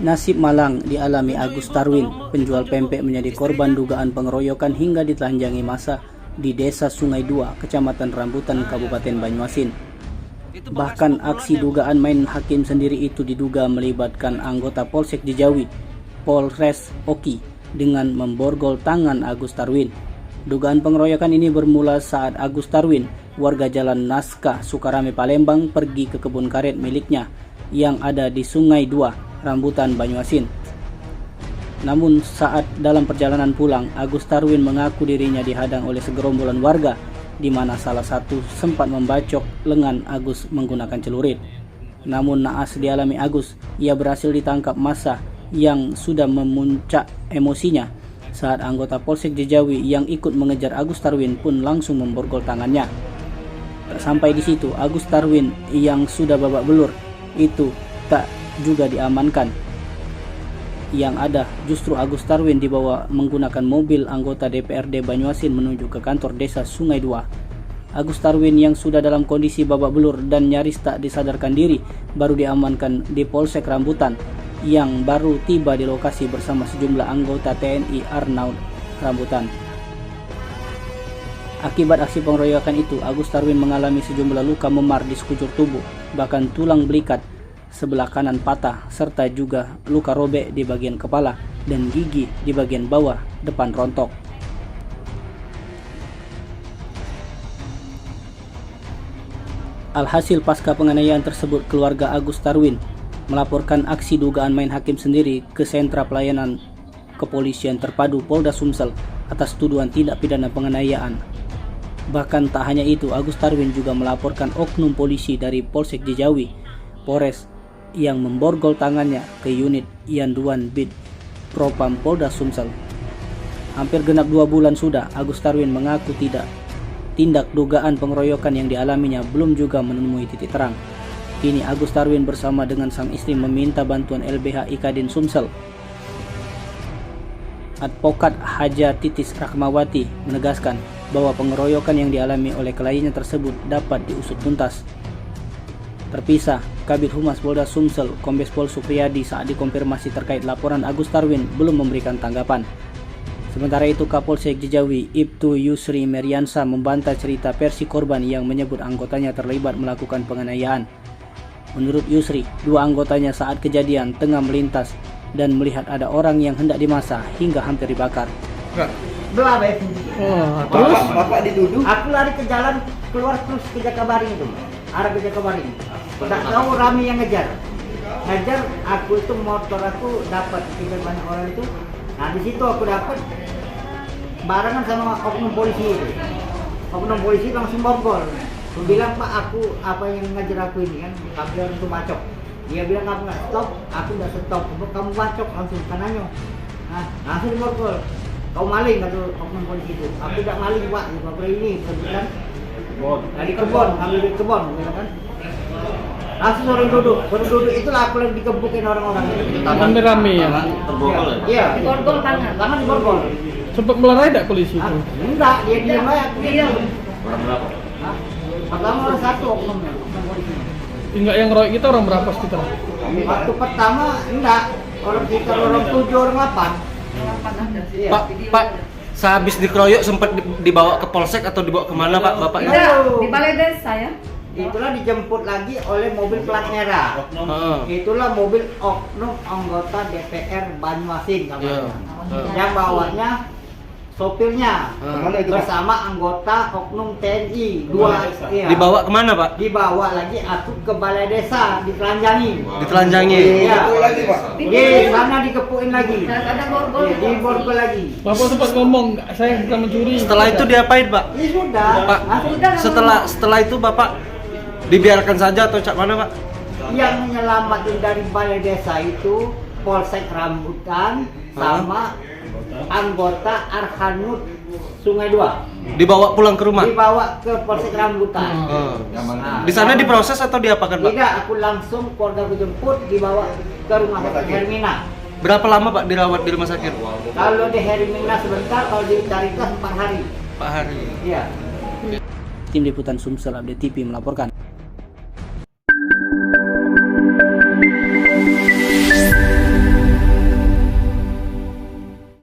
Nasib malang dialami Agus Tarwin, penjual pempek menjadi korban dugaan pengeroyokan hingga ditelanjangi massa di Desa Sungai Dua, Kecamatan Rambutan, Kabupaten Banyuasin. Bahkan aksi dugaan main hakim sendiri itu diduga melibatkan anggota Polsek Jejawi, Polres Oki, dengan memborgol tangan Agus Tarwin. Dugaan pengeroyokan ini bermula saat Agus Tarwin, warga Jalan Naskah, Sukarame, Palembang, pergi ke kebun karet miliknya yang ada di Sungai Dua, Rambutan, Banyuasin. Namun saat dalam perjalanan pulang, Agus Tarwin mengaku dirinya dihadang oleh segerombolan warga, di mana salah satu sempat membacok lengan Agus menggunakan celurit. Namun naas dialami Agus, ia berhasil ditangkap massa yang sudah memuncak emosinya saat anggota Polsek Jejawi yang ikut mengejar Agus Tarwin pun langsung memborgol tangannya. Tak sampai di situ, Agus Tarwin yang sudah babak belur itu tak juga diamankan. Yang ada justru Agus Tarwin dibawa menggunakan mobil anggota DPRD Banyuasin menuju ke kantor desa Sungai Dua. Agus Tarwin yang sudah dalam kondisi babak belur dan nyaris tak disadarkan diri baru diamankan di Polsek Rambutan yang baru tiba di lokasi bersama sejumlah anggota TNI Arnaud Rambutan. Akibat aksi pengeroyokan itu, Agus Tarwin mengalami sejumlah luka memar di sekujur tubuh, bahkan tulang belikat sebelah kanan patah, serta juga luka robek di bagian kepala dan gigi di bagian bawah depan rontok. Alhasil pasca penganiayaan tersebut, keluarga Agus Tarwin melaporkan aksi dugaan main hakim sendiri ke Sentra Pelayanan Kepolisian Terpadu Polda Sumsel atas tuduhan tindak pidana penganiayaan. Bahkan tak hanya itu, Agus Tarwin juga melaporkan oknum polisi dari Polsek Jejawi, Polres, yang memborgol tangannya ke unit Yanduan Bid Propam Polda Sumsel. Hampir genap 2 bulan sudah Agus Tarwin mengaku tindak dugaan pengeroyokan yang dialaminya belum juga menemui titik terang. Kini Agus Tarwin bersama dengan sang istri meminta bantuan LBH Ikadin Sumsel. Advokat Haja Titis Rahmawati menegaskan bahwa pengeroyokan yang dialami oleh kliennya tersebut dapat diusut tuntas. Terpisah, Kabid Humas Polda Sumsel, Kombes Pol Supriyadi saat dikonfirmasi terkait laporan Agus Tarwin belum memberikan tanggapan. Sementara itu, Kapolsek Jejawi, Ibtu Yusri Meriansa membantah cerita versi korban yang menyebut anggotanya terlibat melakukan penganiayaan. Menurut Yusri, 2 anggotanya saat kejadian tengah melintas dan melihat ada orang yang hendak dimasa hingga hampir dibakar. Belah, Beb. Terus? Bapak dituduh? Aku lari ke jalan, keluar terus ke Jakabaring itu, arah ke Jakabaring. Tak tahu rame yang ngejar, aku itu motor aku dapat tinggal banyak orang itu. Nah di situ aku dapat barengan sama oknum polisi itu. Oknum polisi langsung borgol. Aku bilang, Pak, aku apa yang ngejar aku ini kan, kamu itu bacok. Dia bilang, kamu nggak stop, aku nggak stop. Kamu bacok langsung kanannya. Nah langsung diborgol. Kau maling, kata oknum polisi itu. Aku tidak maling, Pak, di ini kebetulan. Dari kebon, ambil di kebon, kan? Langsung orang duduk itulah aku yang dikebukin orang-orang. Rame-rame ya? Terborgol ya? Iya, diborgol tangan diborgol. Sempat melerai tak polisi itu? Enggak, dia diam aja, aku diam. Orang berapa? Pertama orang 1 oknumnya, oknum polisi. Enggak, yang ngeroyok kita orang berapa sekitar? Waktu pertama enggak, orang sekitar orang 7, orang 8. Iya. Pak, sehabis dikeroyok sempat dibawa ke polsek atau dibawa kemana Pak, Bapak? Tidak, di balai desa ya. Itulah dijemput lagi oleh mobil plat merah. Itulah mobil oknum anggota DPR Banyuasin namanya. Yang bawanya sopirnya bersama anggota oknum TNI 2. Iya. Dibawa kemana Pak? Dibawa lagi aku ke balai desa, ditelanjangi. Ditelanjangi? Iya. lagi Pak? Di sana dikepuin lagi. Ada borgol. Di borgol lagi. Bapak sempat ngomong, saya bukan mencuri. Setelah itu diapain Pak? Ini sudah. Pak, setelah itu Bapak dibiarkan saja atau cak mana Pak? Yang menyelamatin dari balai desa itu Polsek Rambutan sama anggota Arhanud Sungai Dua. Dibawa pulang ke rumah? Dibawa ke Polsek Rambutan. Nah, di sana diproses atau diapakan Pak? Tidak, aku langsung keluarga aku jemput, dibawa ke rumah sakit Hermina. Berapa lama Pak dirawat di rumah sakit? Kalau di Hermina sebentar, kalau di Caritas 4 hari. 4 hari. Iya. Tim Liputan Sumsel Update TV melaporkan.